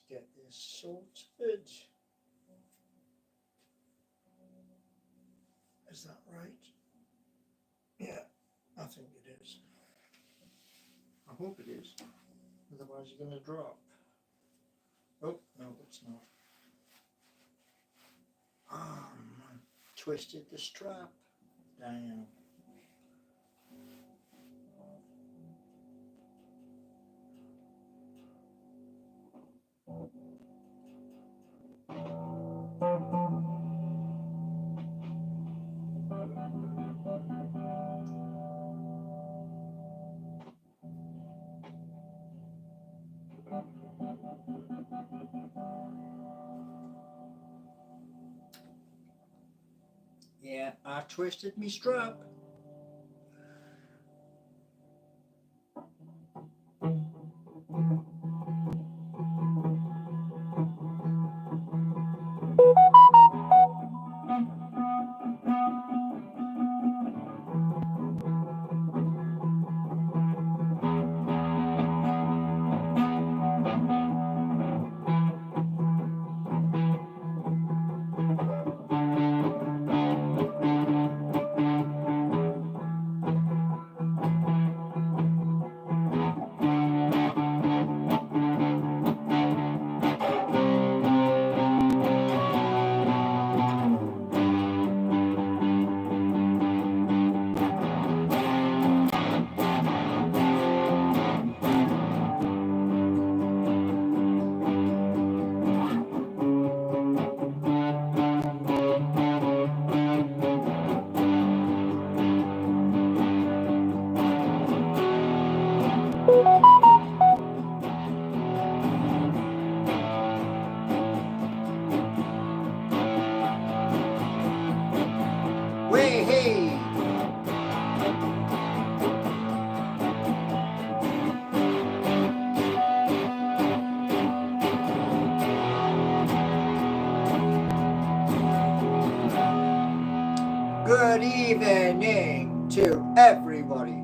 get this sorted. Is that right? Yeah, I think it is. I hope it is. Otherwise you're going to drop. Oh, no, it's not. Oh, man. Twisted the strap. Damn. Yeah, I twisted me strap. Way hey! Good evening to everybody.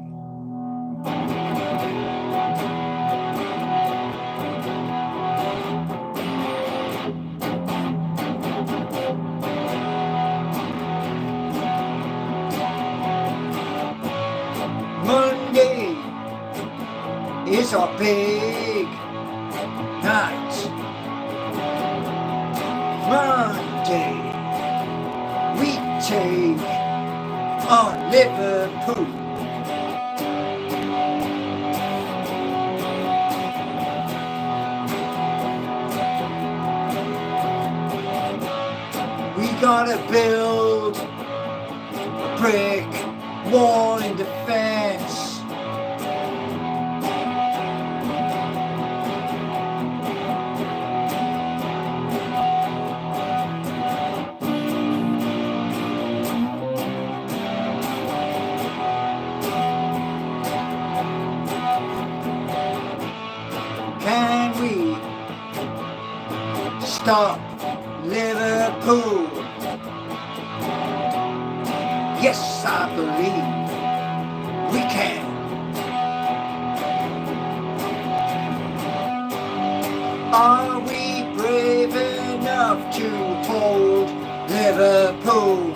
Monday is a big night. Monday we take on Liverpool. We gotta build a brick wall in defense. Can we stop Liverpool? Yes, I believe we can. Are we brave enough to hold Liverpool?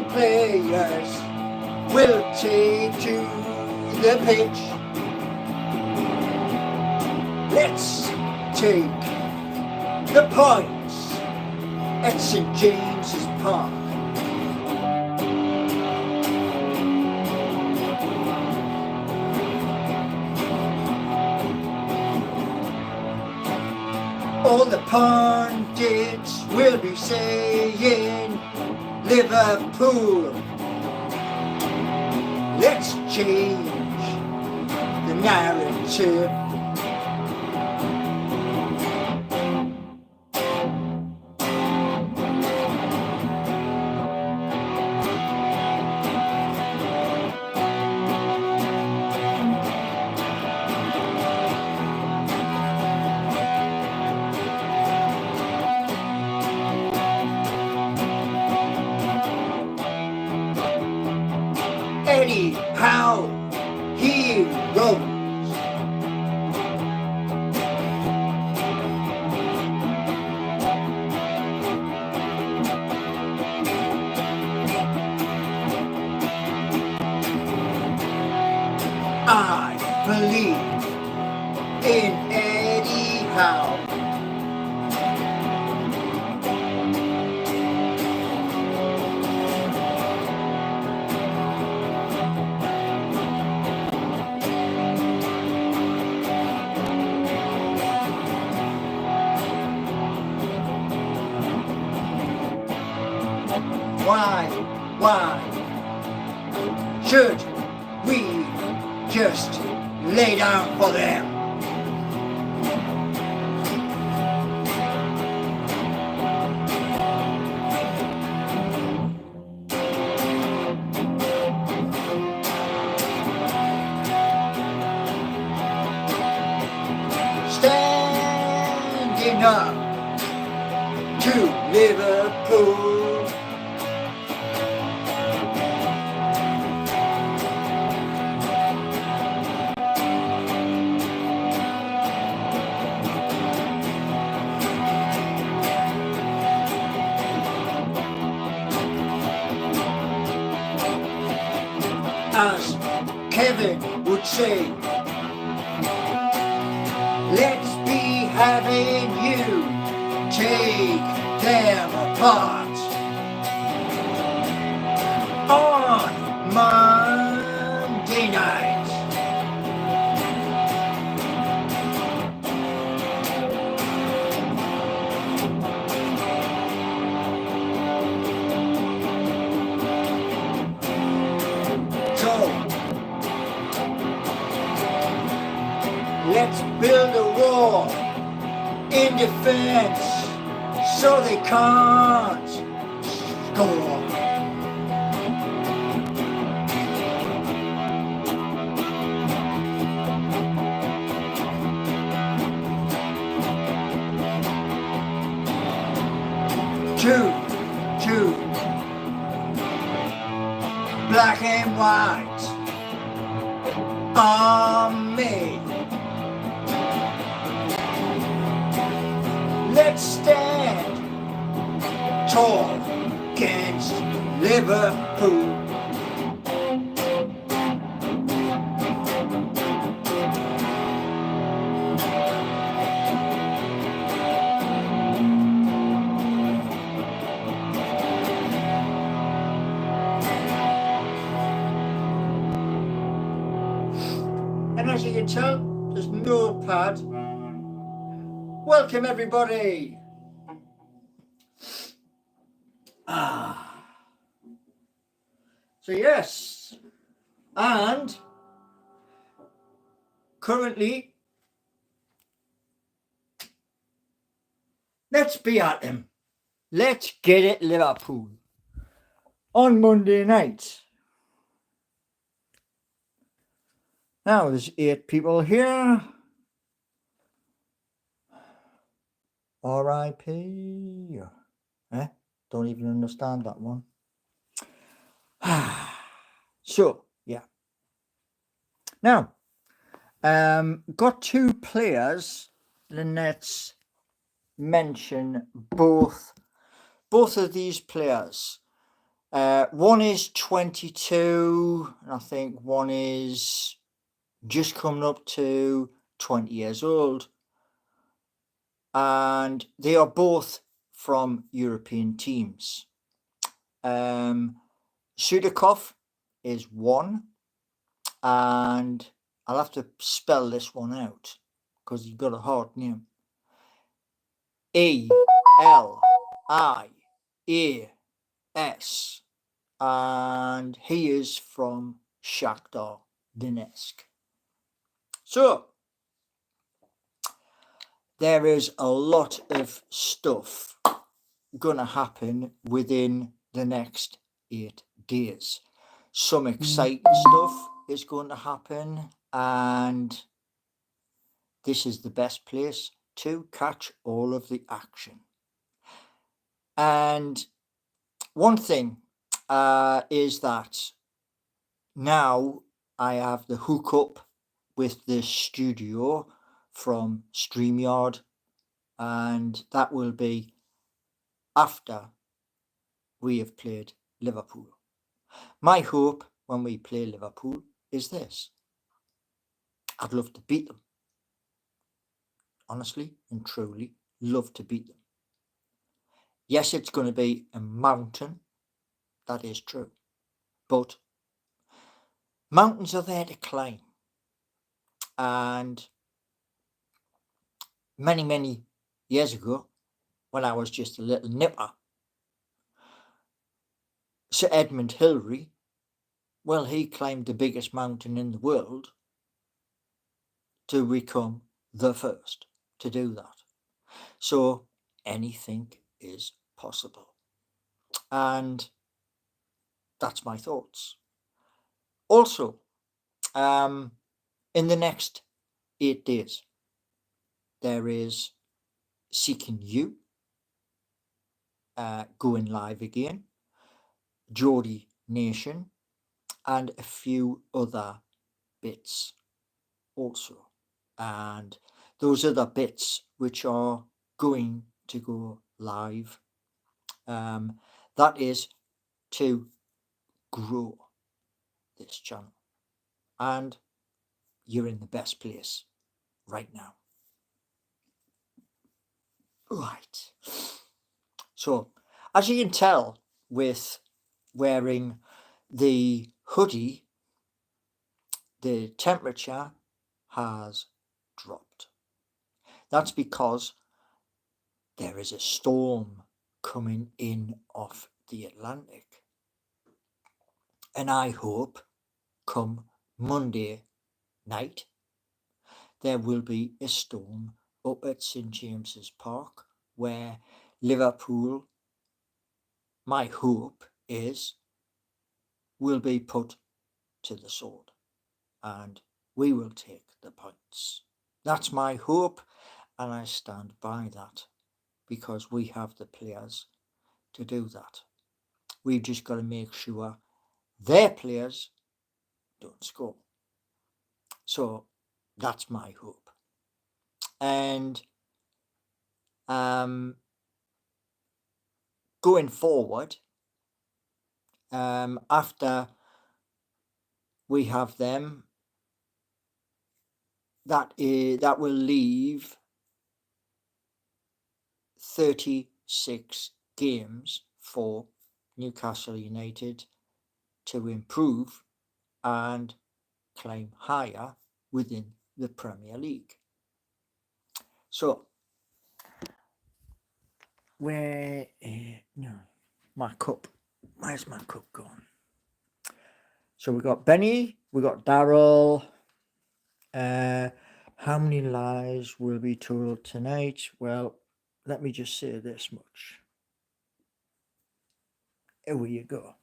Players will take to the pitch. Let's take the points at St. James's Park. All the pundits will be saying Liverpool. Let's change the narrative. Eddie Howe, he rose. I believe in Eddie Howe. Why should we just lay down for them? Standing up to Liverpool. As Kevin would say, let's be having you take them apart on Monday night. Let's build a wall in defense so they can't score. Two, black and white army. Let's stand tall against Liverpool. And as you can tell, there's no pad. Welcome everybody. So yes, and currently, let's be at them. Let's get it Liverpool on Monday night. Now there's 8 people here. R.I.P. Don't even understand that one. So, yeah. Now, got 2 players. Let's mention both of these players. One is 22, and I think one is just coming up to 20 years old. And they are both from European teams. Sudakov is one, and I'll have to spell this one out because he's got a hard name. E-L-I-A-S, and he is from Shakhtar Donetsk. So there is a lot of stuff gonna happen within the next 8 days. Some exciting stuff is going to happen, and this is the best place to catch all of the action. And one thing is that now I have the hookup with the studio from StreamYard, and that will be after we have played Liverpool. My hope when we play Liverpool is this. I'd love to beat them. Honestly and truly, love to beat them. Yes, it's going to be a mountain. That is true. But mountains are there to climb. And many, many years ago, when I was just a little nipper, Sir Edmund Hillary, well, he climbed the biggest mountain in the world to become the first to do that. So anything is possible. And that's my thoughts. Also, in the next 8 days, there is Seeking You going live again, Geordie Nation, and a few other bits also. And those other bits which are going to go live, that is to grow this channel. And you're in the best place right now. Right. So, as you can tell with wearing the hoodie, the temperature has dropped. That's because there is a storm coming in off the Atlantic. And I hope come Monday night, there will be a storm up at St James's Park where Liverpool, my hope is, will be put to the sword and we will take the points. That's my hope, and I stand by that because we have the players to do that. We've just got to make sure their players don't score. So that's my hope. And going forward, after we have them, that will leave 36 games for Newcastle United to improve and climb higher within the Premier League. So, where no, my cup. Where's my cup gone? So we got Benny, we got Daryl. How many lies will be told tonight? Well, let me just say this much. Here you go.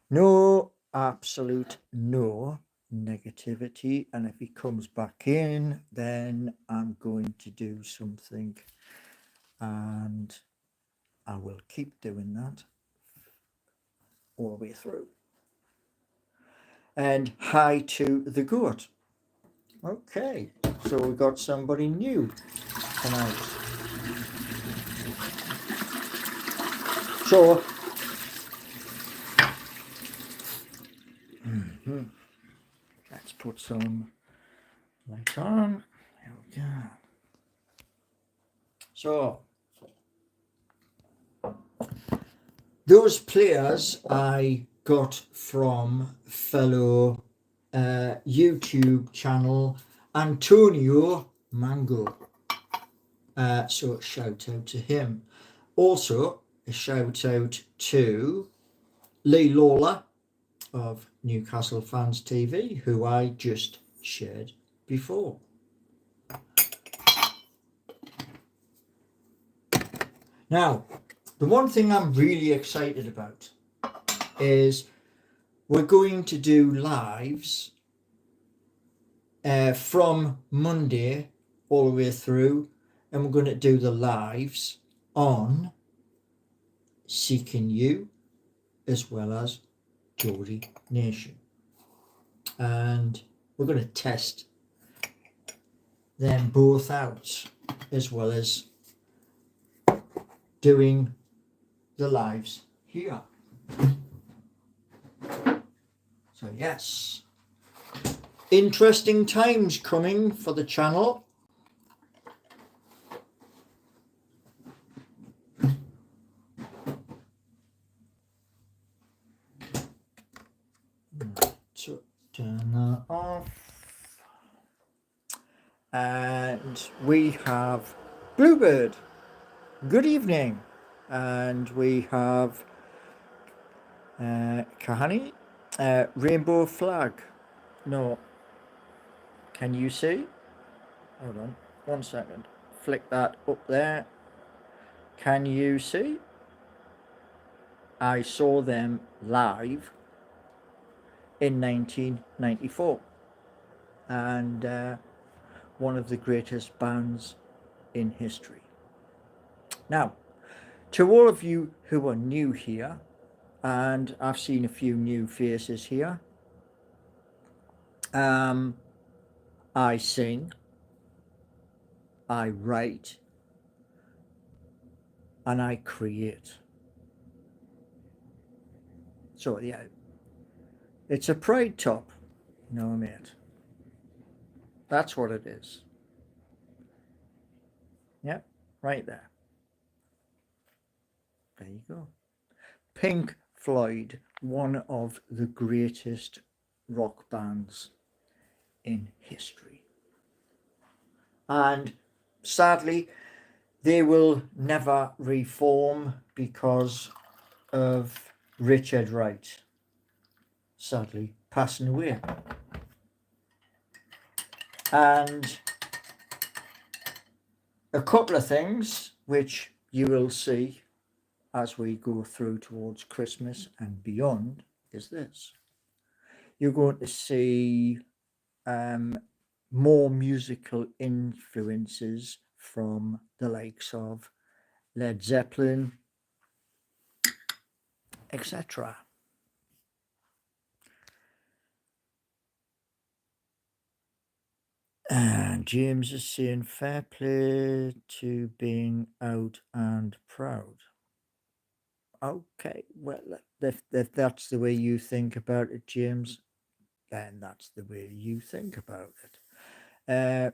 No, absolute no negativity. And if he comes back in, then I'm going to do something. And I will keep doing that all the way through. And hi to the goat. Okay, so we got somebody new tonight. So, let's put some light on. There we go. So, those players I got from fellow YouTube channel Antonio Mango. So shout out to him. Also a shout out to Lee Lawler of Newcastle Fans TV, who I just shared before. Now, the one thing I'm really excited about is we're going to do lives from Monday all the way through, and we're going to do the lives on Seeking You as well as Geordie Nation. And we're going to test them both out, as well as doing the lives here. So yes, interesting times coming for the channel. So turn that off. And we have Bluebird, good evening. And we have Kahani, rainbow flag. No, can you see? Hold on 1 second, flick that up there. Can you see? I saw them live in 1994, and one of the greatest bands in history. Now, to all of you who are new here, and I've seen a few new faces here, I sing, I write, and I create. So yeah, it's a pride top, no mate. That's what it is. Yep, right there. There you go. Pink Floyd, one of the greatest rock bands in history. And sadly, they will never reform because of Richard Wright, sadly, passing away. And a couple of things which you will see as we go through towards Christmas and beyond is this. You're going to see more musical influences from the likes of Led Zeppelin, etc. And James is saying fair play to being out and proud. Okay, well, if that's the way you think about it, James, then that's the way you think about it.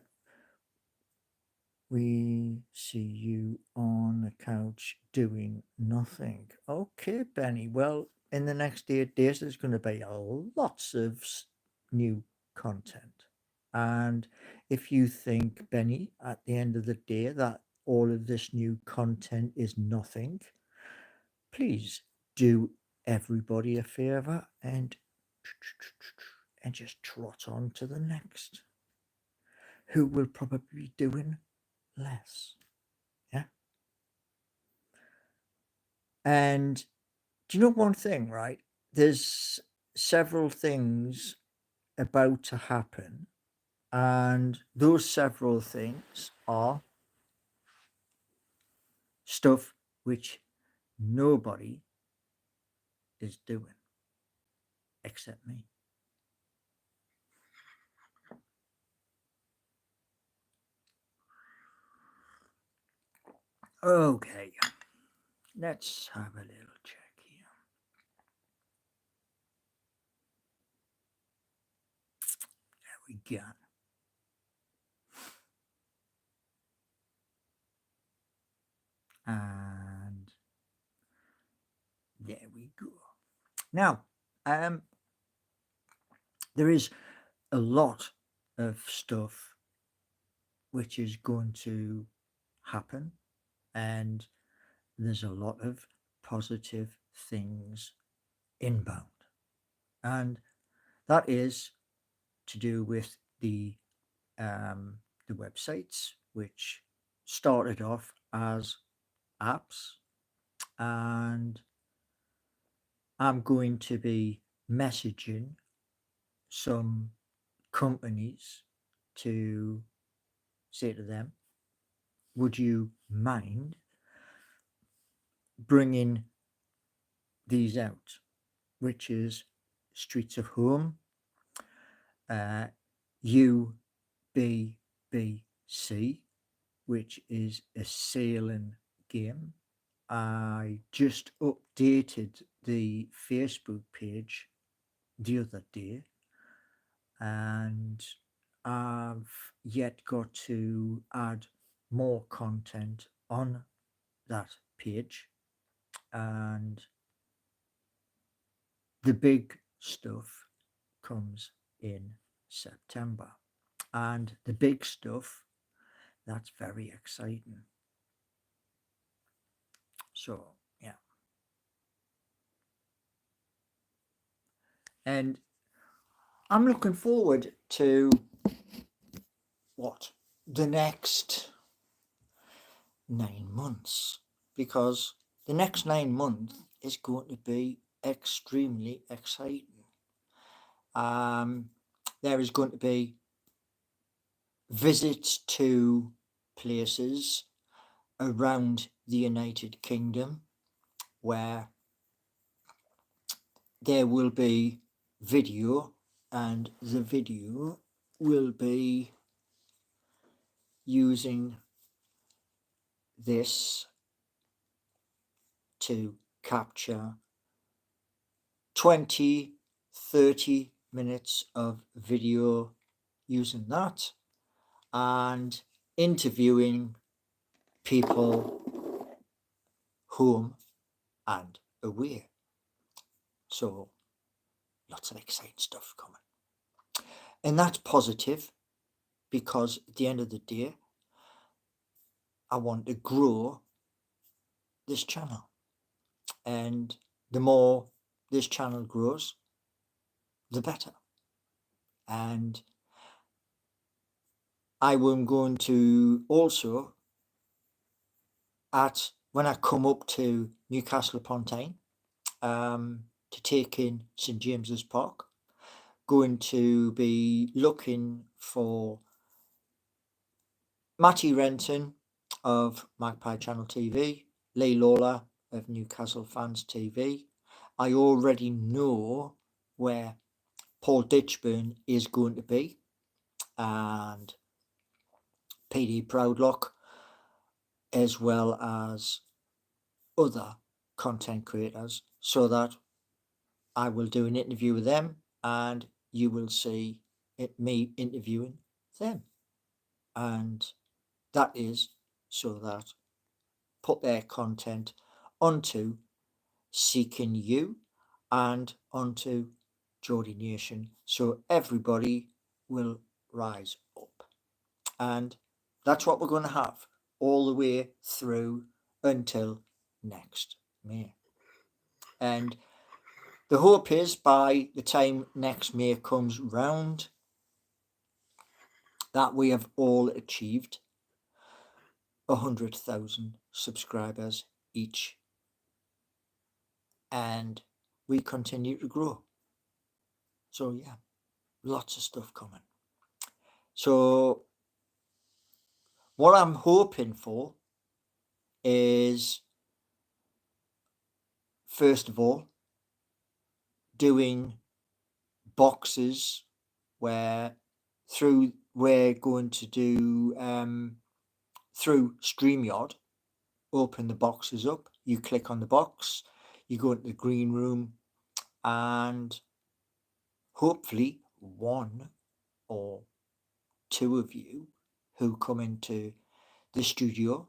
We see you on the couch doing nothing. Okay, Benny. Well, in the next 8 days, there's going to be lots of new content. And if you think, Benny, at the end of the day, that all of this new content is nothing, please do everybody a favor and just trot on to the next, who will probably be doing less. Yeah. And do you know one thing, right? There's several things about to happen, and those several things are stuff which nobody is doing except me. Okay, let's have a little check here. There we go. And there we go. Now, there is a lot of stuff which is going to happen, and there's a lot of positive things inbound, and that is to do with the websites, which started off as apps, and I'm going to be messaging some companies to say to them, would you mind bringing these out, which is Streets of Home, UBBC, which is a sailing game. I just updated the Facebook page the other day, and I've yet got to add more content on that page, and the big stuff comes in September. And the big stuff, that's very exciting. So, yeah. And I'm looking forward to the next 9 months, because the next 9 months is going to be extremely exciting. There is going to be visits to places around the United Kingdom where there will be video, and the video will be using this to capture 20-30 minutes of video using that and interviewing people home and away. So lots of exciting stuff coming. And that's positive, because at the end of the day, I want to grow this channel. And the more this channel grows, the better. And I am going to also, when I come up to Newcastle upon Tyne, to take in St James's Park, going to be looking for Matty Renton of Magpie Channel TV, Lee Lawler of Newcastle Fans TV. I already know where Paul Ditchburn is going to be, and PD Proudlock, as well as other content creators, so that I will do an interview with them and you will see me interviewing them. And that is so that put their content onto Seeking You and onto Geordie Nation, so everybody will rise up. And that's what we're going to have all the way through until next May. And the hope is, by the time next May comes round, that we have all achieved 100,000 subscribers each, and we continue to grow. So yeah, lots of stuff coming. So what I'm hoping for is, first of all, doing boxes where we're going to do through StreamYard, open the boxes up, you click on the box, you go into the green room, and hopefully one or two of you who come into the studio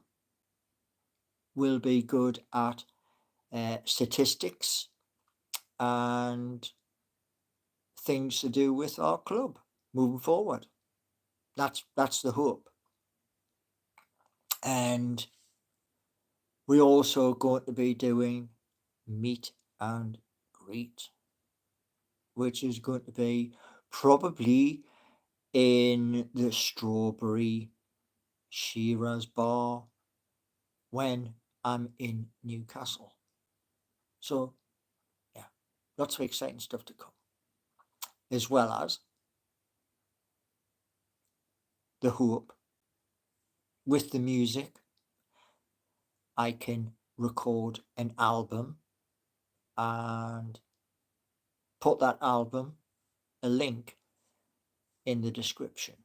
will be good at statistics and things to do with our club moving forward. That's the hope. And we're also going to be doing meet and greet, which is going to be probably in the Strawberry Shearer's Bar when I'm in Newcastle. So yeah, lots of exciting stuff to come, as well as the hope with the music I can record an album and put that album, a link in the description.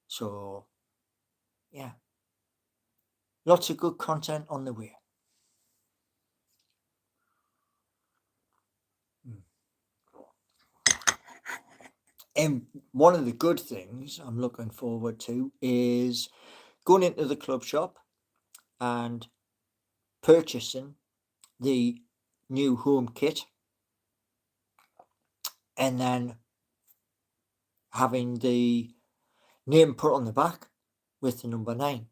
So yeah, lots of good content on the way. And one of the good things I'm looking forward to is going into the club shop and purchasing the new home kit, and then having the name put on the back with the number 9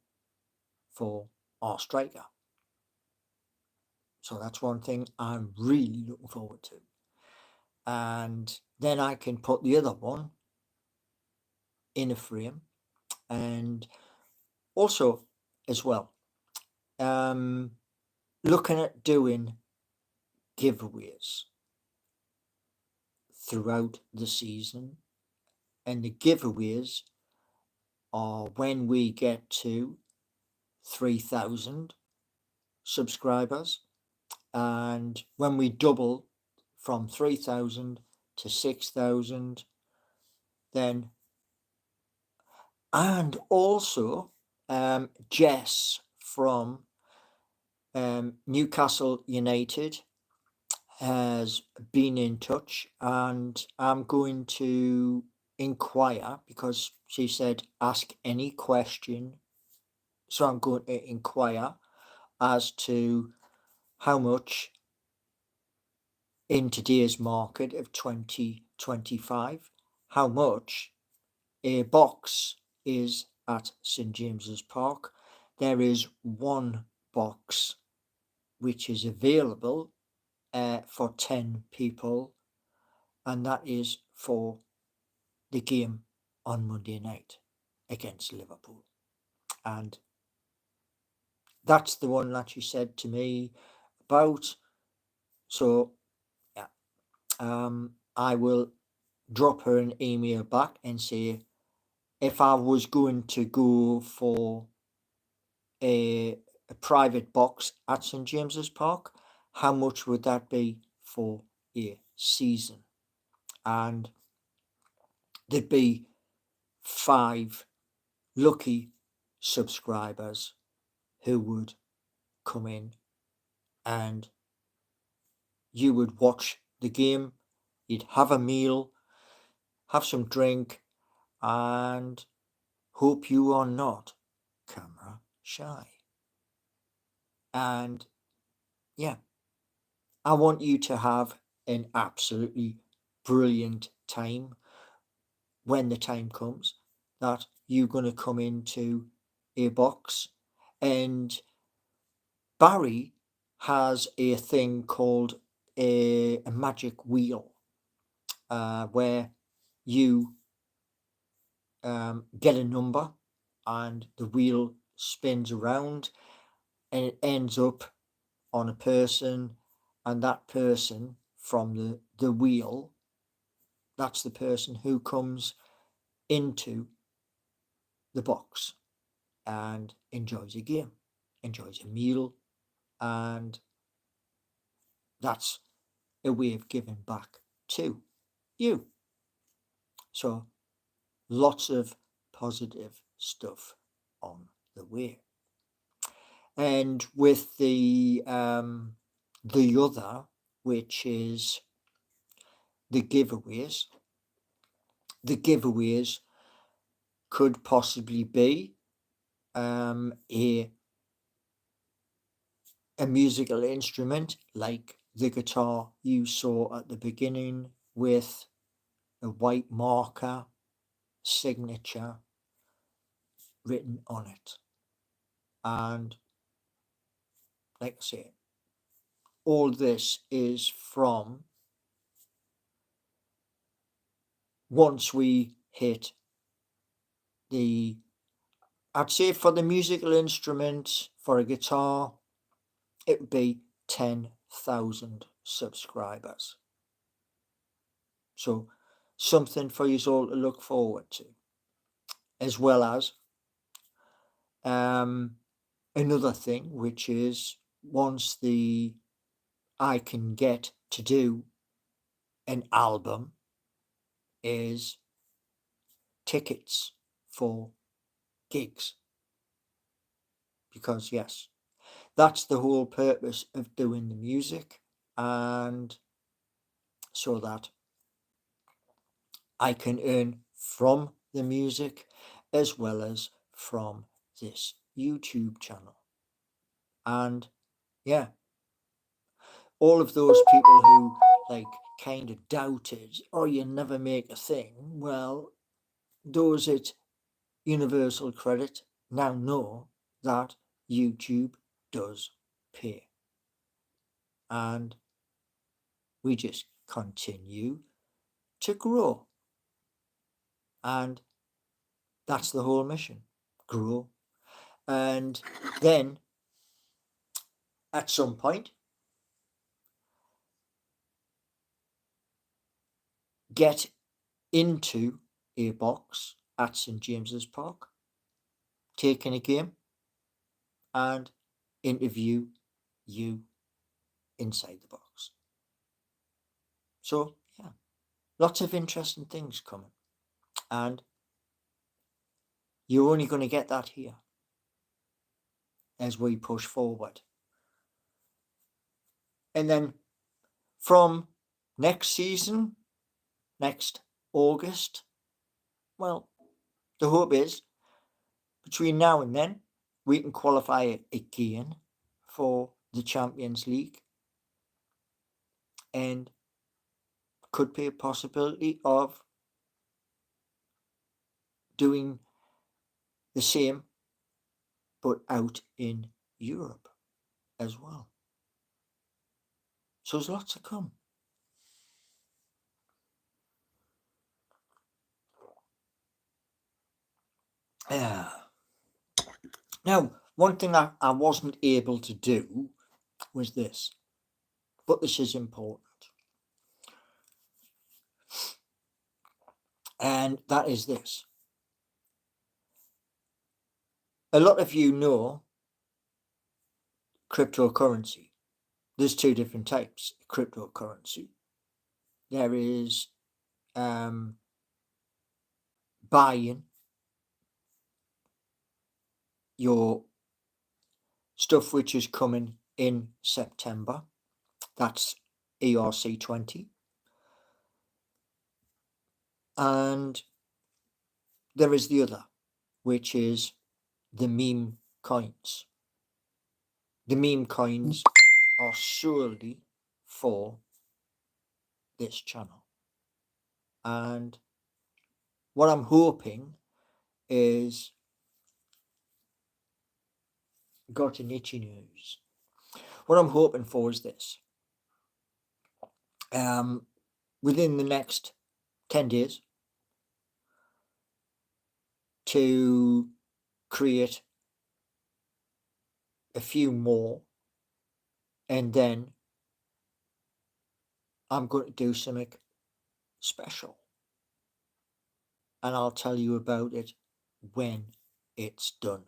for our striker. So that's one thing I'm really looking forward to. And then I can put the other one in a frame. And also, as well, looking at doing giveaways throughout the season. And the giveaways are when we get to 3,000 subscribers, and when we double from 3,000 to 6,000, then, and also Jess from Newcastle United has been in touch, and I'm going to inquire, because she said ask any question. So I'm going to inquire as to how much in today's market of 2025, how much a box is at St James's Park. There is one box which is available for 10 people, and that is for the game on Monday night against Liverpool. And that's the one that she said to me about. So yeah, I will drop her an email back and say, if I was going to go for a private box at St James's Park, how much would that be for a season? And there'd be 5 lucky subscribers who would come in, and you would watch the game, you'd have a meal, have some drink, and hope you are not camera shy. And yeah, I want you to have an absolutely brilliant time when the time comes that you're going to come into a box. And Barry has a thing called a magic wheel, where you get a number and the wheel spins around and it ends up on a person, and that person from the wheel, that's the person who comes into the box and enjoys a game, enjoys a meal, and that's a way of giving back to you. So lots of positive stuff on the way. And with the other, which is the giveaways could possibly be a musical instrument like the guitar you saw at the beginning, with a white marker signature written on it. And like I say, all this is from once we hit the, I'd say for the musical instrument, for a guitar, it would be 10,000 subscribers. So something for you all to look forward to, as well as another thing, which is once I can get to do an album is tickets for gigs. Because yes, that's the whole purpose of doing the music, and so that I can earn from the music as well as from this YouTube channel. And yeah, all of those people who like kind of doubted, oh, you never make a thing, well, those at Universal Credit now know that YouTube does pay. And we just continue to grow. And that's the whole mission, grow. And then at some point, get into a box at St. James's Park, taking a game, and interview you inside the box. So, yeah, lots of interesting things coming. And you're only going to get that here as we push forward. And then from next season, next August, well, the hope is between now and then we can qualify again for the Champions League, and could be a possibility of doing the same but out in Europe as well. So there's lots to come. Now, one thing that I wasn't able to do was this, but this is important. And that is this. A lot of you know cryptocurrency. There's two different types of cryptocurrency. There is buying your stuff which is coming in September. That's ERC20. And there is the other, which is the meme coins. The meme coins are solely for this channel. And what I'm hoping is, got an itchy nose. What I'm hoping for is this. Within the next 10 days, to create a few more, and then I'm going to do something special, and I'll tell you about it when it's done,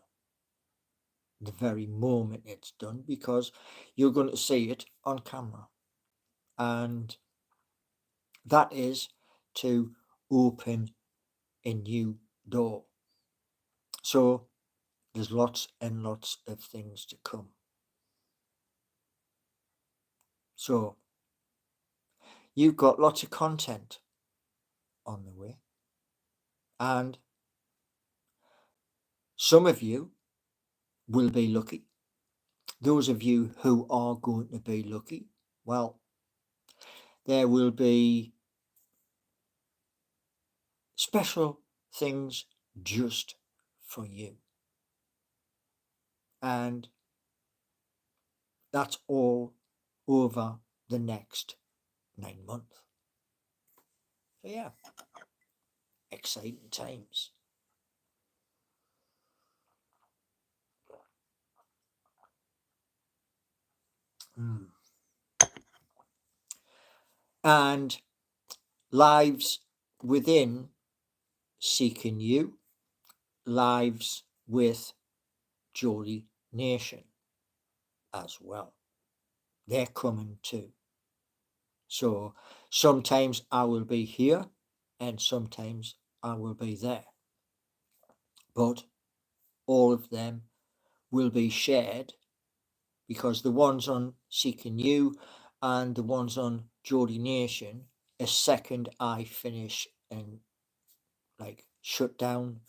the very moment it's done, because you're going to see it on camera. And that is to open a new door. So there's lots and lots of things to come. So you've got lots of content on the way. And some of you will be lucky. Those of you who are going to be lucky, well, there will be special things just for you. And that's all over the next 9 months. So yeah, exciting times. And lives within Seeking You, lives with Geordie Nation as well. They're coming too. So Sometimes I will be here and sometimes I will be there. But all of them will be shared, because the ones on Seeking You and the ones on Geordie Nation, a second I finish and like shut down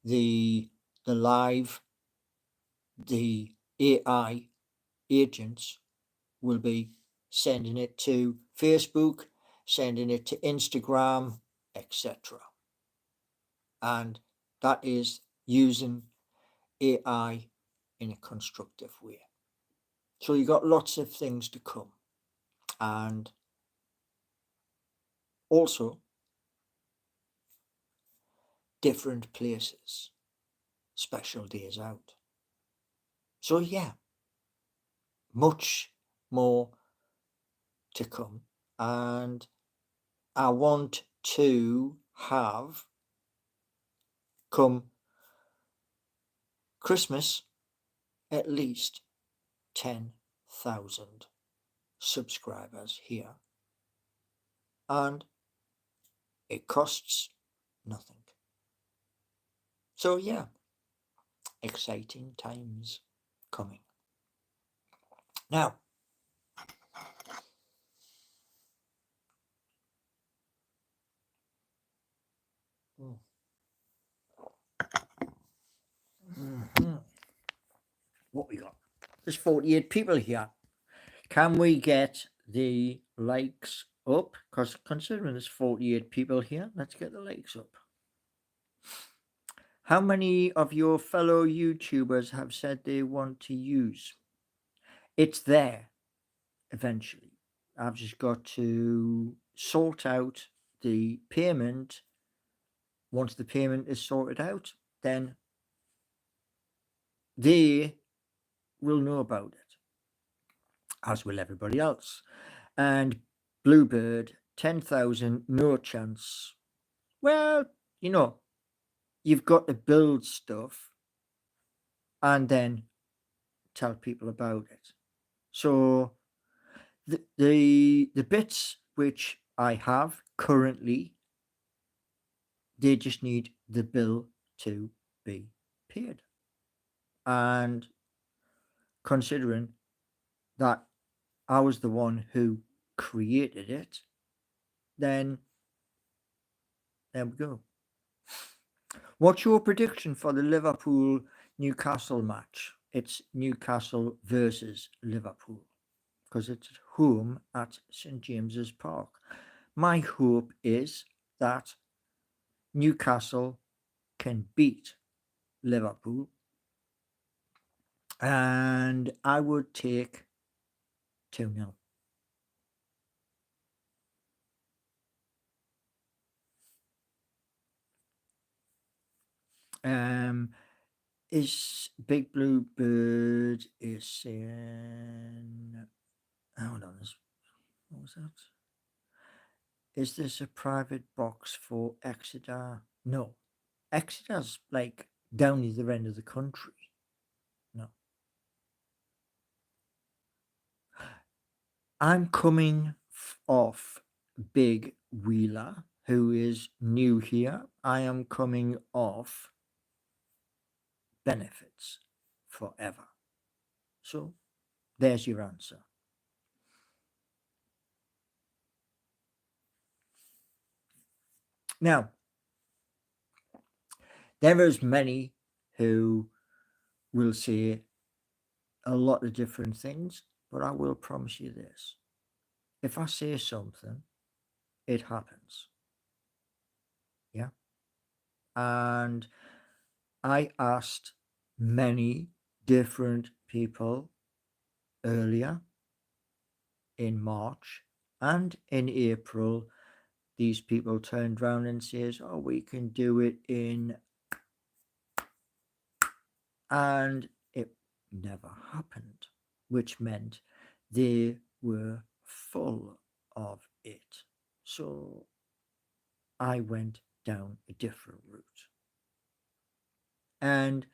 the live, the AI agents will be sending it to Facebook, sending it to Instagram, etc. And that is using AI in a constructive way. So you got lots of things to come. And also different places, special days out. So yeah, much more to come. And I want to have, come Christmas, at least 10,000 subscribers here. And it costs nothing. So yeah, exciting times coming. Now, what we got? There's 48 people here. Can we get the likes up? Because considering there's 48 people here, let's get the likes up. How many of your fellow YouTubers have said they want to use? It's there eventually. I've just got to sort out the payment. Once the payment is sorted out, then they will know about it, as will everybody else. And Bluebird, 10,000, no chance. Well, you've got to build stuff and then tell people about it. So the bits which I have currently, they just need the bill to be paid. And considering that I was the one who created it, then there we go. What's your prediction for the Liverpool Newcastle match? It's Newcastle versus Liverpool, because it's at home at St James's Park. My hope is that Newcastle can beat Liverpool, and I would take 2-0. Is Big Blue Bird is saying, hold on, what was that? Is this a private box for Exeter? No. Exeter's like down the other end of the country. No. I'm coming off Big Wheeler, who is new here. I am coming off benefits forever. So there's your answer. Now, there is many who will say a lot of different things, but I will promise you this. If I say something, it happens. Yeah. And I asked many different people earlier in March and in April. These people turned around and says, oh, we can do it in, and it never happened, which meant they were full of it. So I went down a different route. And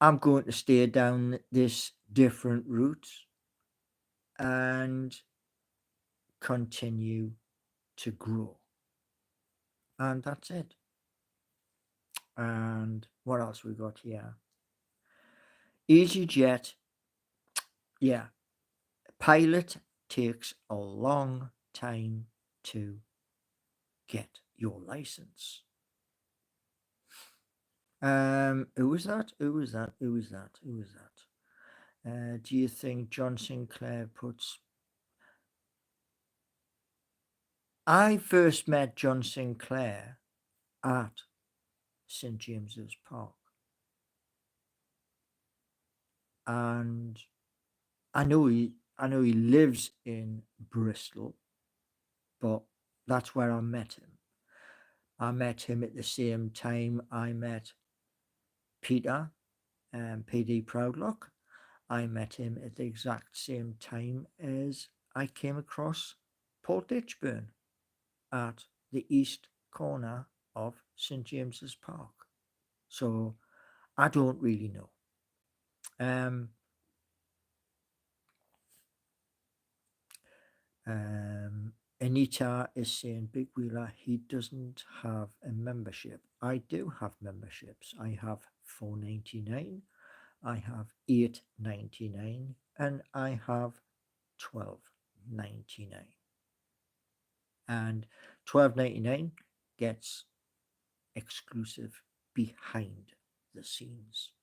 I'm going to stay down this different route. And continue to grow. And that's it. And what else we got here? EasyJet. Yeah. Pilot takes a long time to get your license. Who was that? Do you think John Sinclair puts... I first met John Sinclair at St. James's Park. And I know he lives in Bristol, but that's where I met him. I met him at the same time I met Peter and PD Proudlock. I met him at the exact same time as I came across Paul Ditchburn at the east corner of St. James's Park. So I don't really know. Anita is saying, Big Wheeler, he doesn't have a membership. I do have memberships. I have $4.99, I have $8.99, and I have $12.99. And $12.99 gets exclusive behind the scenes.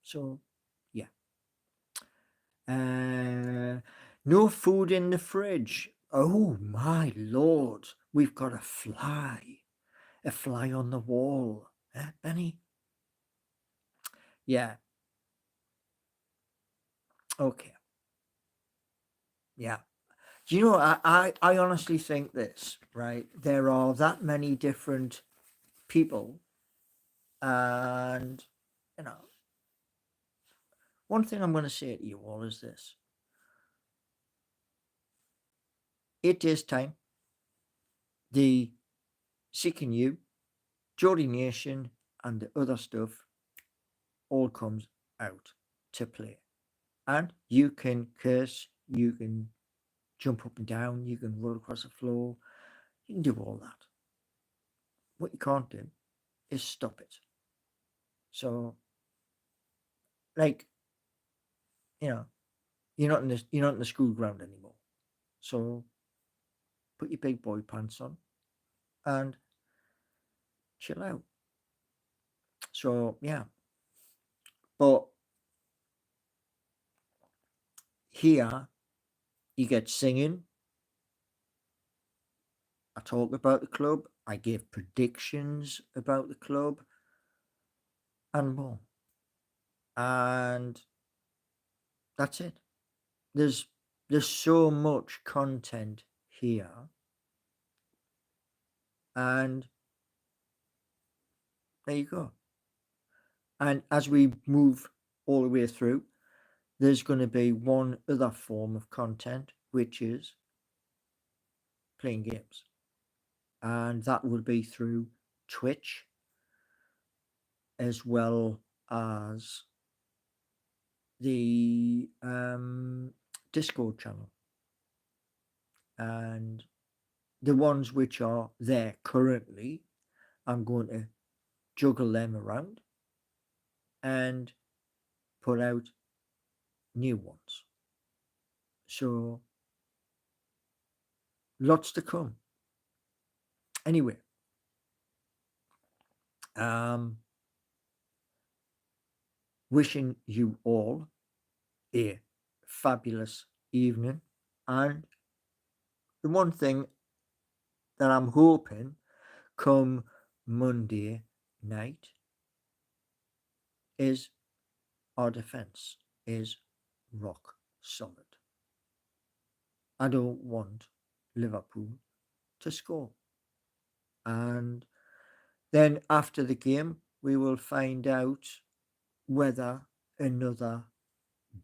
So, yeah. No food in the fridge. Oh my lord, we've got a fly on the wall, Benny? Yeah. Okay. Yeah. Do you know, I honestly think this, right? There are that many different people, and, you know, one thing I'm going to say to you all is this. It is time. The Seeking You, Geordie Nation, and the other stuff all comes out to play. And you can curse, you can jump up and down, you can roll across the floor, you can do all that. What you can't do is stop it. So, like, you know, you're not in the school ground anymore. So put your big boy pants on and chill out. So yeah. But here you get singing. I talk about the club. I give predictions about the club and more. And that's it. There's so much content here. And there you go. And as we move all the way through, there's going to be one other form of content, which is playing games. And that will be through Twitch as well as the Discord channel. And the ones which are there currently, I'm going to juggle them around and put out new ones. So lots to come. Anyway, wishing you all a fabulous evening. And the one thing that I'm hoping come Monday night is our defense is rock solid. I don't want Liverpool to score. And then after the game, we will find out whether another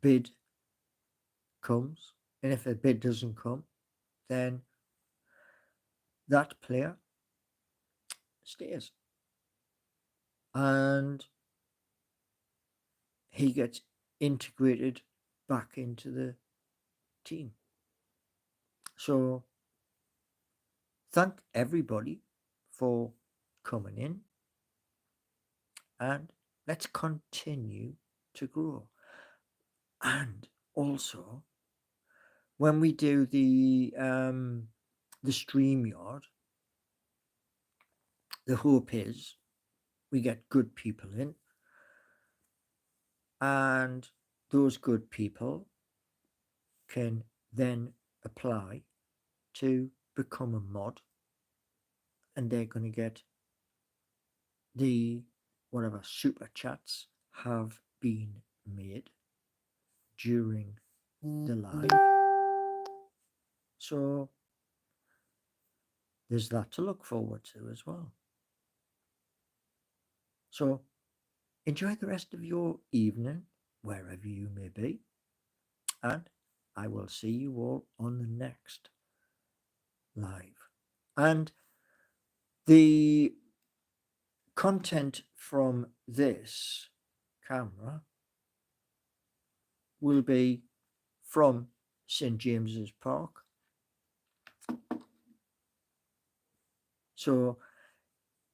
bid comes. And if a bid doesn't come, then that player stays. And he gets integrated back into the team. So thank everybody for coming in, and let's continue to grow. And also, when we do the StreamYard, the hope is we get good people in, and those good people can then apply to become a mod, and they're going to get the whatever super chats have been made during the live. So there's that to look forward to as well. So enjoy the rest of your evening, wherever you may be, and I will see you all on the next live. And the content from this camera will be from St. James's Park. So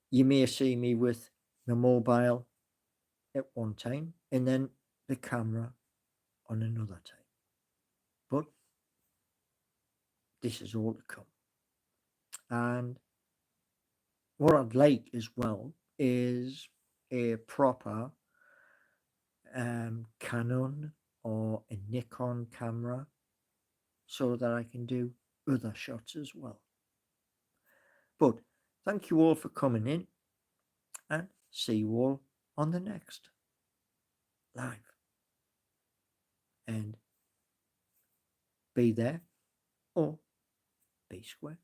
you may see me with the mobile at one time and then the camera on another time. But this is all to come. And what I'd like as well is a proper Canon or a Nikon camera so that I can do other shots as well. But thank you all for coming in, and see you all on the next live. And be there or be square.